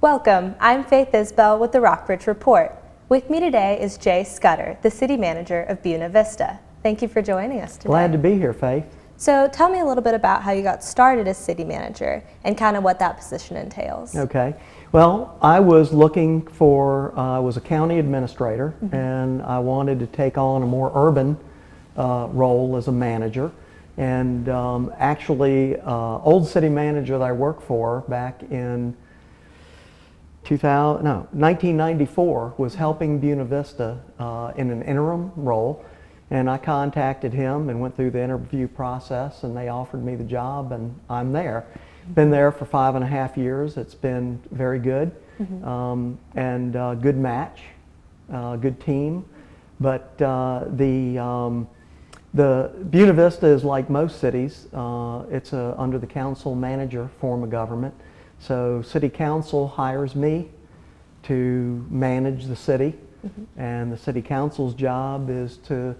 Welcome, I'm Faith Isbell with the Rockbridge Report. With me today is Jay Scudder, the City Manager of Buena Vista. Thank you for joining us today. Glad to be here, Faith. So tell me a little bit about how you got started as City Manager and kind of what that position entails. Okay. Well, I was looking for, I was a county administrator, and I wanted to take on a more urban role as a manager. And actually, old city manager that I worked for back in 1994 was helping Buena Vista in an interim role, and I contacted him and went through the interview process, and they offered me the job, and I'm there. Been there for 5.5 years. It's been very good, and good match, good team. But the Buena Vista is like most cities. It's under the council manager form of government. So City Council hires me to manage the city, and the City Council's job is to,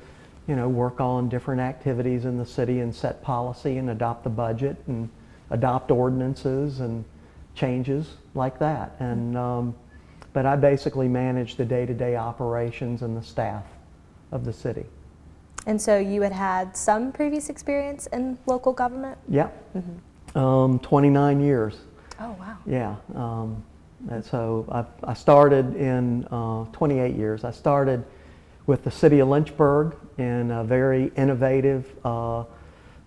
work on different activities in the city and set policy and adopt the budget and adopt ordinances and changes like that. And but I basically manage the day-to-day operations and the staff of the city. And so you had some previous experience in local government? Yeah, 29 years. Oh, wow. Yeah, and so I started in 28 years. I started with the city of Lynchburg in a very innovative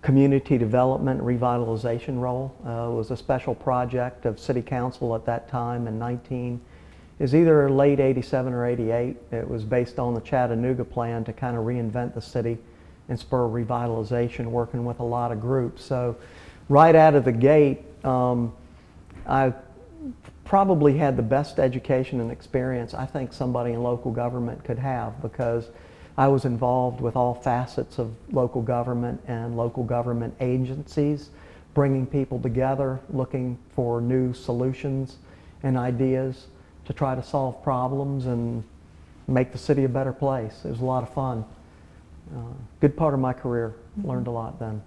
community development revitalization role. It was a special project of City Council at that time in is either late 87 or 88. It was based on the Chattanooga plan to kind of reinvent the city and spur revitalization, working with a lot of groups. So right out of the gate, I probably had the best education and experience I think somebody in local government could have, because I was involved with all facets of local government and local government agencies, bringing people together, looking for new solutions and ideas to try to solve problems and make the city a better place. It was a lot of fun. Good part of my career. Learned a lot then.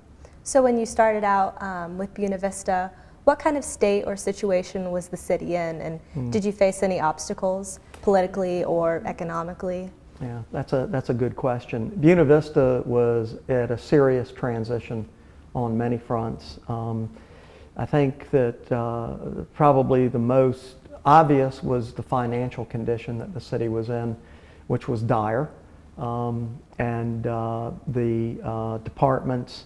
So when you started out with Buena Vista, what kind of state or situation was the city in, and did you face any obstacles politically or economically? Yeah, that's a good question. Buena Vista was at a serious transition on many fronts. I think that probably the most obvious was the financial condition that the city was in, which was dire, and the departments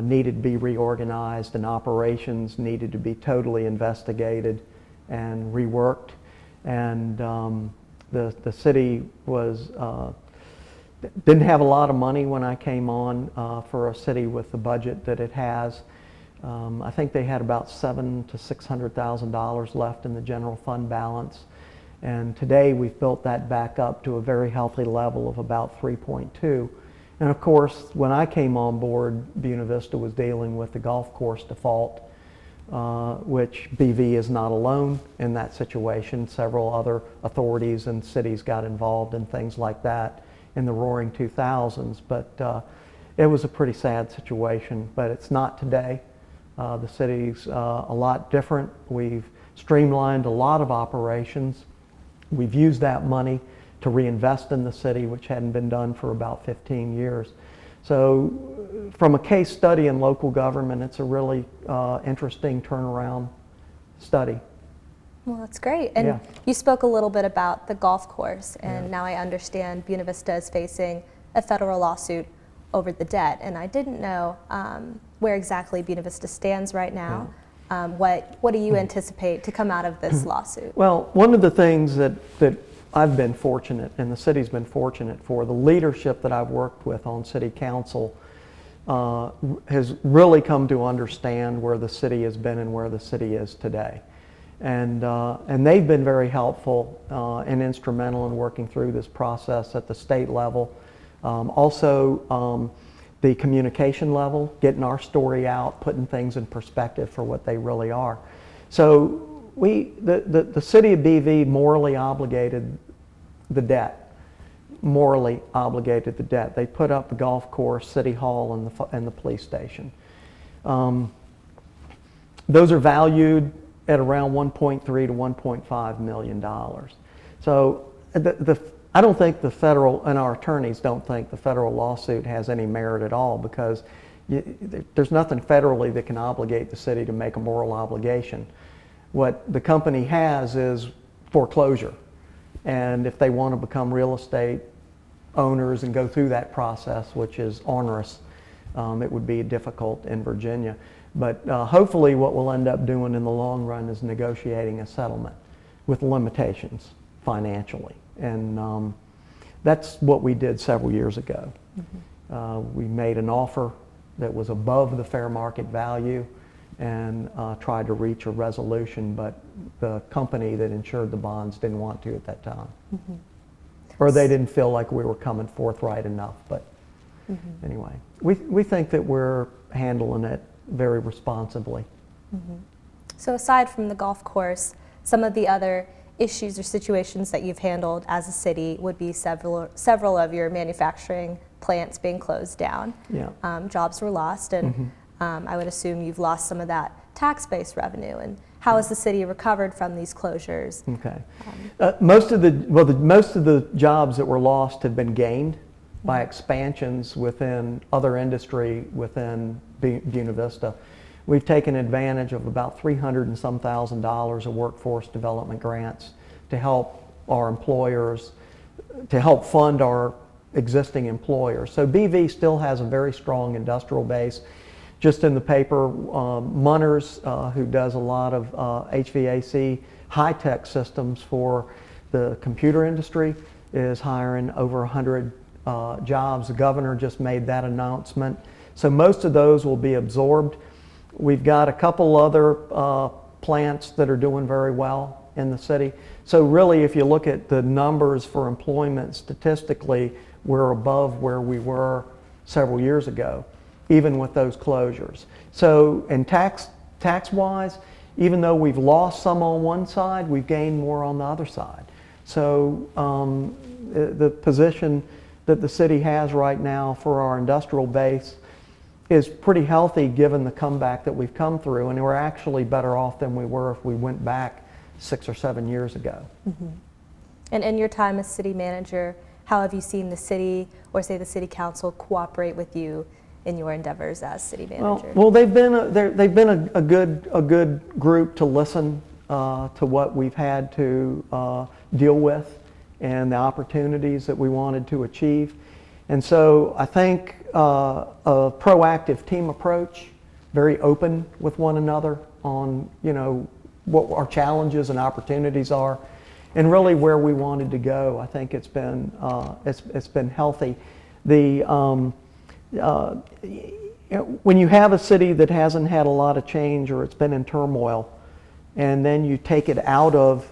needed to be reorganized, and operations needed to be totally investigated and reworked. And the city was didn't have a lot of money when I came on for a city with the budget that it has. I think they had about $700,000 to $600,000 left in the general fund balance, and today we've built that back up to a very healthy level of about 3.2. And of course, when I came on board, Buena Vista was dealing with the golf course default, which BV is not alone in that situation. Several other authorities and cities got involved in things like that in the roaring 2000s. But it was a pretty sad situation, but it's not today. The city's a lot different. We've streamlined a lot of operations. We've used that money to reinvest in the city, which hadn't been done for about 15 years. So from a case study in local government, it's a really interesting turnaround study. Well, that's great. And you spoke a little bit about the golf course, and now I understand Buena Vista is facing a federal lawsuit over the debt, and I didn't know where exactly Buena Vista stands right now. What do you anticipate to come out of this lawsuit? Well, one of the things that I've been fortunate, and the city's been fortunate for, the leadership that I've worked with on City Council has really come to understand where the city has been and where the city is today. And they've been very helpful and instrumental in working through this process at the state level. Also, the communication level, getting our story out, putting things in perspective for what they really are. So the city of BV morally obligated the debt. They put up the golf course, City Hall, and the police station. Those are valued at around $1.3 to $1.5 million. So I don't think the federal, and our attorneys don't think the federal lawsuit has any merit at all, because there's nothing federally that can obligate the city to make a moral obligation. What the company has is foreclosure. And if they want to become real estate owners and go through that process, which is onerous, it would be difficult in Virginia. But hopefully what we'll end up doing in the long run is negotiating a settlement with limitations financially. And that's what we did several years ago. Mm-hmm. We made an offer that was above the fair market value and tried to reach a resolution, but the company that insured the bonds didn't want to at that time. Mm-hmm. Or they didn't feel like we were coming forthright enough. But mm-hmm. anyway, we think that we're handling it very responsibly. Mm-hmm. So aside from the golf course, some of the other issues or situations that you've handled as a city would be several of your manufacturing plants being closed down. Yeah. Jobs were lost, and mm-hmm. I would assume you've lost some of that tax-based revenue. And how has the city recovered from these closures? Okay. Most of the jobs that were lost have been gained by expansions within other industry within Buena Vista. We've taken advantage of about $300 and some thousand of workforce development grants to help our employers, to help fund our existing employers. So BV still has a very strong industrial base. Just in the paper, Munners, who does a lot of HVAC high-tech systems for the computer industry, is hiring over 100 jobs. The governor just made that announcement. So most of those will be absorbed. We've got a couple other plants that are doing very well in the city. So really, if you look at the numbers for employment statistically, we're above where we were several years ago, even with those closures. So, and tax-wise, even though we've lost some on one side, we've gained more on the other side. So the position that the city has right now for our industrial base is pretty healthy given the comeback that we've come through, and we're actually better off than we were if we went back 6 or 7 years ago. Mm-hmm. And in your time as city manager, how have you seen the city, or say the city council, cooperate with you in your endeavors as city manager? Well, they've been a good group to listen to what we've had to deal with and the opportunities that we wanted to achieve. And so I think a proactive team approach, very open with one another on, what our challenges and opportunities are, and really where we wanted to go. I think it's been healthy. When you have a city that hasn't had a lot of change, or it's been in turmoil, and then you take it out of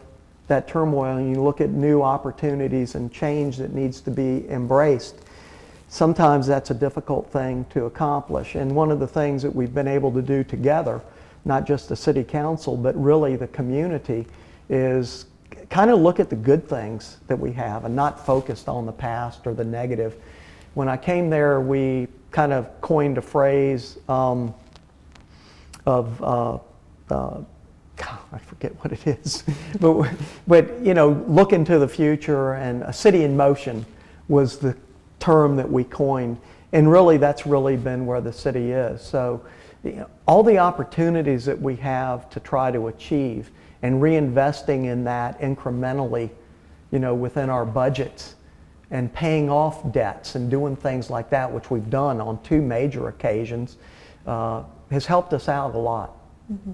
that turmoil and you look at new opportunities and change that needs to be embraced, sometimes that's a difficult thing to accomplish. And one of the things that we've been able to do together, not just the city council, but really the community, is kind of look at the good things that we have and not focused on the past or the negative. When I came there, we kind of coined a phrase I forget what it is, but look into the future, and a city in motion was the term that we coined, and really that's really been where the city is. So all the opportunities that we have to try to achieve and reinvesting in that incrementally, within our budgets, and paying off debts and doing things like that, which we've done on 2 major occasions, has helped us out a lot. Mm-hmm.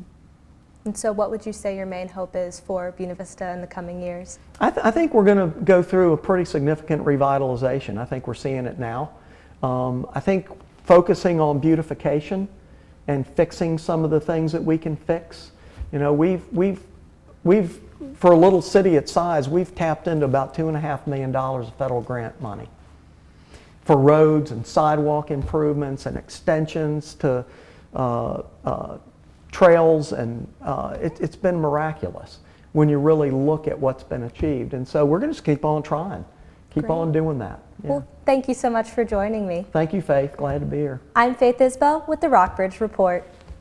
And so what would you say your main hope is for Buena Vista in the coming years? I think we're going to go through a pretty significant revitalization. I think we're seeing it now. I think focusing on beautification and fixing some of the things that we can fix. We've for a little city its size, we've tapped into about $2.5 million of federal grant money for roads and sidewalk improvements and extensions to trails, and it's been miraculous when you really look at what's been achieved. And so we're going to just keep on trying, keep on doing that. Yeah. Well, thank you so much for joining me. Thank you, Faith. Glad to be here. I'm Faith Isbell with the Rockbridge Report.